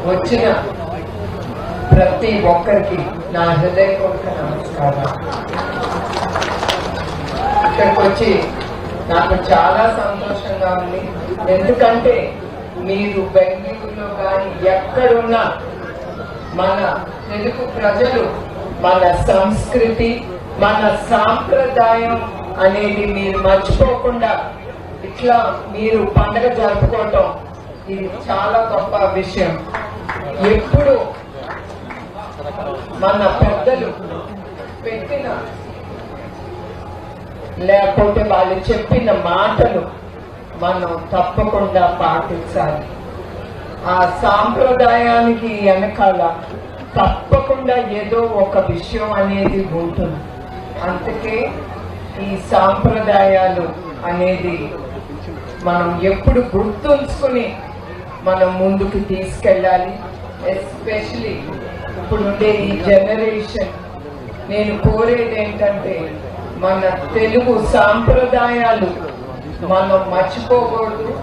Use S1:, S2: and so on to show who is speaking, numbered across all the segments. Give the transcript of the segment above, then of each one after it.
S1: వచ్చిన ప్రతి ఒక్కరికి నా హృదయపూర్వక నమస్కారం. ఇక్కడికి వచ్చి నాకు చాలా సంతోషంగా ఉంది. ఎందుకంటే మీరు బెంగళూరులో కానీ ఎక్కడున్నా మన తెలుగు ప్రజలు మన సంస్కృతి మన సాంప్రదాయం అనేది మీరు మర్చిపోకుండా ఇట్లా మీరు పండుగ జరుపుకోవటం ఇది చాలా గొప్ప విషయం. ఎప్పుడు మన పెద్దలు పెట్టిన లేకపోతే వాళ్ళు చెప్పిన మాటలు మనం తప్పకుండా పాటించాలి. ఆ సాంప్రదాయానికి వెనకాల తప్పకుండా ఏదో ఒక విషయం అనేది ఉంటుంది. అందుకే ఈ సాంప్రదాయాలు అనేది మనం ఎప్పుడు గుర్తుంచుకుని మనం ముందుకు తీసుకెళ్ళాలి. ఎస్పెషలీ ఇప్పుడుండే ఈ జనరేషన్ నేను కోరేది ఏంటంటే మన తెలుగు సాంప్రదాయాలు మనం మర్చిపోకూడదు.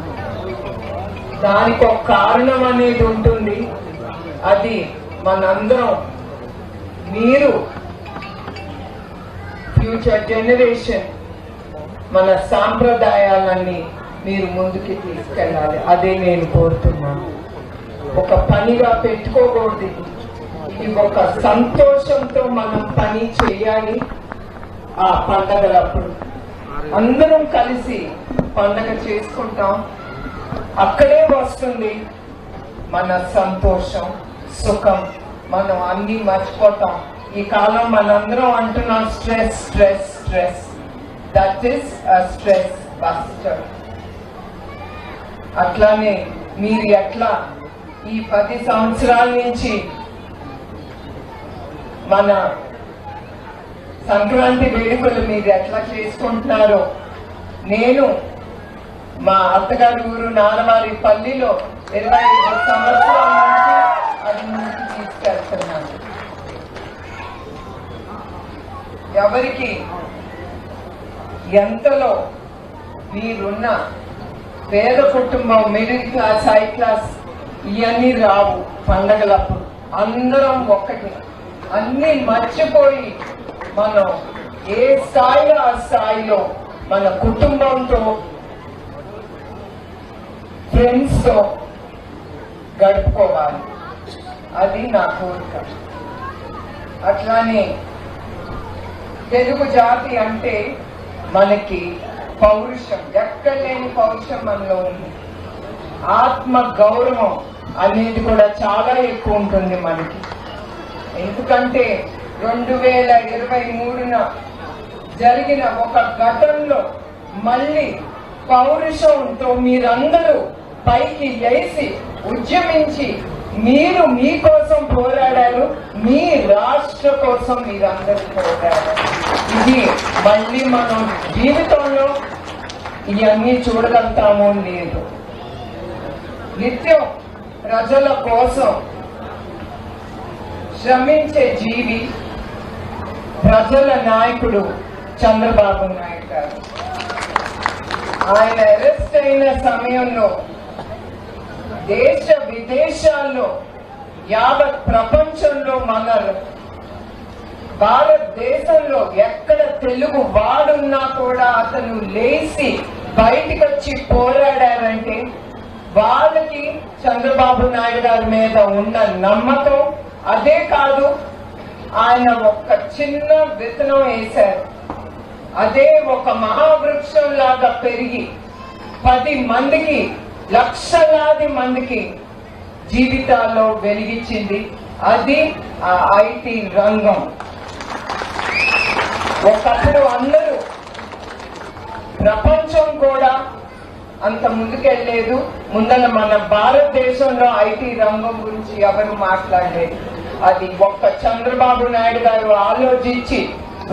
S1: దానికి ఒక కారణం అనేది ఉంటుంది. అది మనందరం మీరు ఫ్యూచర్ జనరేషన్ మన సాంప్రదాయాలన్నీ మీరు ముందుకి తీసుకెళ్ళాలి. అదే నేను కోరుతున్నాను. ఒక పనిగా పెట్టుకోకూడదు. ఇది ఒక సంతోషంతో మనం పని చేయాలి. ఆ పండగలప్పుడు అందరం కలిసి పండగ చేసుకుంటాం. అక్కడే వస్తుంది మన సంతోషం సుఖం. మనం అన్ని మర్చిపోతాం. ఈ కాలం మనందరం అంటున్నాం stress stress stress. That is stress buster. అట్లానే మీరు ఎట్లా ఈ 10 సంవత్సరాల నుంచి మన సంక్రాంతి వేడుకలు మీరు ఎట్లా చేసుకుంటున్నారో నేను మా అత్తగారి ఊరు నానవారి పల్లిలో 25 సంవత్సరాల నుంచి అది ముందుకు తీసుకెళ్తున్నాను. ఎవరికి ఎంతలో మీరున్న పేద కుటుంబం మిడిల్ క్లాస్ హై క్లాస్ ఇవన్నీ రావు. పండగలప్పుడు అందరం ఒక్కటి అన్ని మర్చిపోయి మనం ఏ స్థాయిలో ఆ స్థాయిలో మన కుటుంబంతో ఫ్రెండ్స్ తో గడుపుకోవాలి. అది నా కోరిక. అట్లానే తెలుగు జాతి అంటే మనకి పౌరుషం, ఎక్కడలేని పౌరుషం మనలో ఉంది. ఆత్మ గౌరవం అనేది కూడా చాలా ఎక్కువ ఉంటుంది మనకి. ఎందుకంటే 2023న జరిగిన ఒక ఘటనలో మళ్ళీ పౌరుషంతో మీరందరూ పైకి లేచి ఉద్యమించి మీరు మీకోసం పోరాడారు. మీ రాష్ట్ర కోసం మీరందరూ పోరాడారు. ఇది మళ్ళీ మనం జీవితంలో ఇవన్నీ చూడగలుగుతామో లేదు. నిత్యం ప్రజల కోసం శ్రమించే జీవి ప్రజల నాయకుడు చంద్రబాబు నాయుడు గారు. ఆయన అరెస్ట్ అయిన సమయంలో దేశ విదేశాల్లో యావత్ ప్రపంచంలో మన భారతదేశంలో ఎక్కడ తెలుగు వాడున్నా కూడా అతను లేచి బయటికి వచ్చి పోరాడారంటే వాళ్ళకి చంద్రబాబు నాయుడు గారి మీద ఉన్న నమ్మకం. అదే కాదు, ఆయన ఒక చిన్న విత్తనం వేశారు. అదే ఒక మహావృక్షం లాగా పెరిగి 10 మందికి లక్షలాది మందికి జీవితాల్లో వెలిగించింది. అది ఆ ఐటీ రంగం. ఒకప్పుడు అందరూ ప్రపంచం కూడా అంత ముందుకెళ్ళలేదు. ముందర మన భారతదేశంలో ఐటీ రంగం గురించి ఎవరు మాట్లాడలేదు. అది ఒక్క చంద్రబాబు నాయుడు గారు ఆలోచించి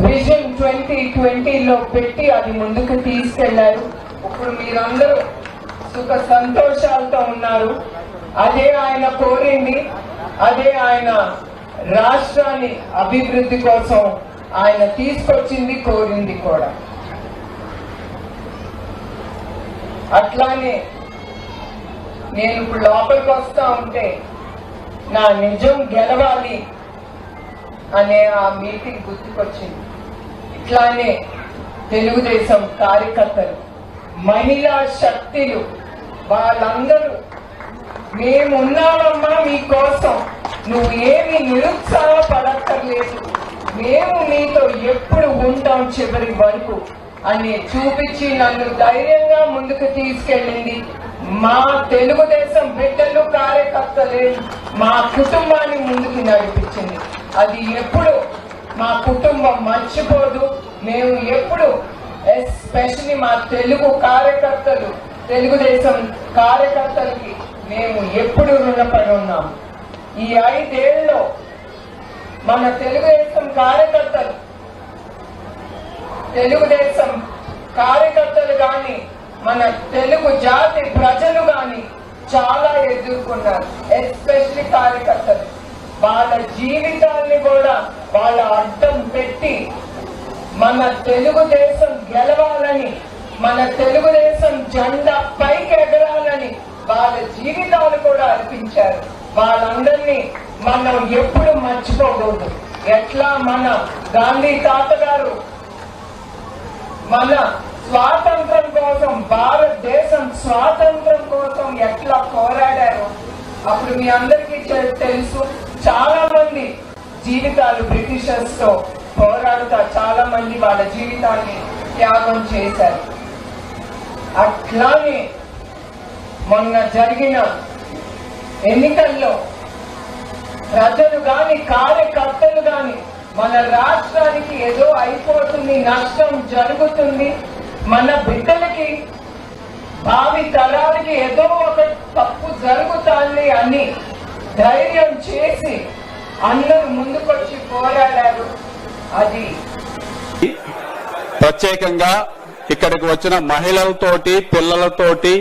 S1: విజన్ 2020లో పెట్టి అది ముందుకు తీసుకెళ్లారు. ఇప్పుడు మీరందరూ సుఖ సంతోషాలతో ఉన్నారు. అదే ఆయన కోరింది. అదే ఆయన రాష్ట్రాన్ని అభివృద్ధి కోసం ఆయన తీసుకొచ్చింది, కోరింది కూడా. అట్లానే నేను ఇప్పుడు లోపలికి వస్తా ఉంటే నా నిజం గెలవాలి అనే ఆ మీటింగ్ గుర్తుకొచ్చింది. ఇట్లానే తెలుగుదేశం కార్యకర్తలు, మహిళా శక్తులు వాళ్ళందరూ మేమున్నామమ్మా మీకోసం, నువ్వు ఏమి నిరుత్సాహపడక్కర్లేదు, మేము నీతో ఎప్పుడు ఉంటాం చివరి వరకు అని చూపించి నన్ను ధైర్యంగా ముందుకు తీసుకెళ్ళింది మా తెలుగుదేశం బిడ్డలు కార్యకర్తలే. మా కుటుంబాన్ని ముందుకు నడిపించింది. అది ఎప్పుడు మా కుటుంబం మర్చిపోదు. మేము ఎప్పుడు ఎస్పెషల్లీ మా తెలుగు కార్యకర్తలు, తెలుగుదేశం కార్యకర్తలకి మేము ఎప్పుడు రుణపడి ఉన్నాం. ఈ 5 ఏళ్ళలో మన తెలుగుదేశం కార్యకర్తలు కానీ మన తెలుగు జాతి ప్రజలు కానీ చాలా ఎదుర్కొన్నారు. ఎస్పెషల్లీ కార్యకర్తలు వాళ్ళ జీవితాన్ని కూడా వాళ్ళ అడ్డం పెట్టి మన తెలుగుదేశం గెలవాలని, మన తెలుగుదేశం జెండా పైకి ఎగరాలని వాళ్ళ జీవితాలు కూడా అర్పించారు. వాళ్ళందరినీ మనం ఎప్పుడు మర్చిపోకూడదు. ఎట్లా మన గాంధీ తాత గారు మన స్వాతంత్రం కోసం, భారతదేశం స్వాతంత్రం కోసం ఎట్లా పోరాడారు అప్పుడు మీ అందరికీ తెలుసు. చాలా మంది జీవితాలు బ్రిటిషర్స్ తో పోరాడుతా చాలా మంది వాళ్ళ జీవితాన్ని త్యాగం చేశారు. అట్లానే మొన్న జరిగిన ఎన్నికల్లో ప్రజలు గాని కార్యకర్తలు గాని మన రాష్ట్రానికి ఏదో అయిపోతుంది, నష్టం జరుగుతుంది, మన బిడ్డలకి భావి తరాలకి ఏదో ఒక తప్పు జరుగుతుంది అని ధైర్యం చేసి అందరూ ముందుకొచ్చి పోరాడారు. అది
S2: ప్రత్యేకంగా ఇక్కడికి వచ్చిన మహిళలతోటి, పిల్లలతోటి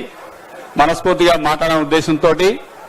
S2: మనస్ఫూర్తిగా మాట్లాడే ఉద్దేశంతో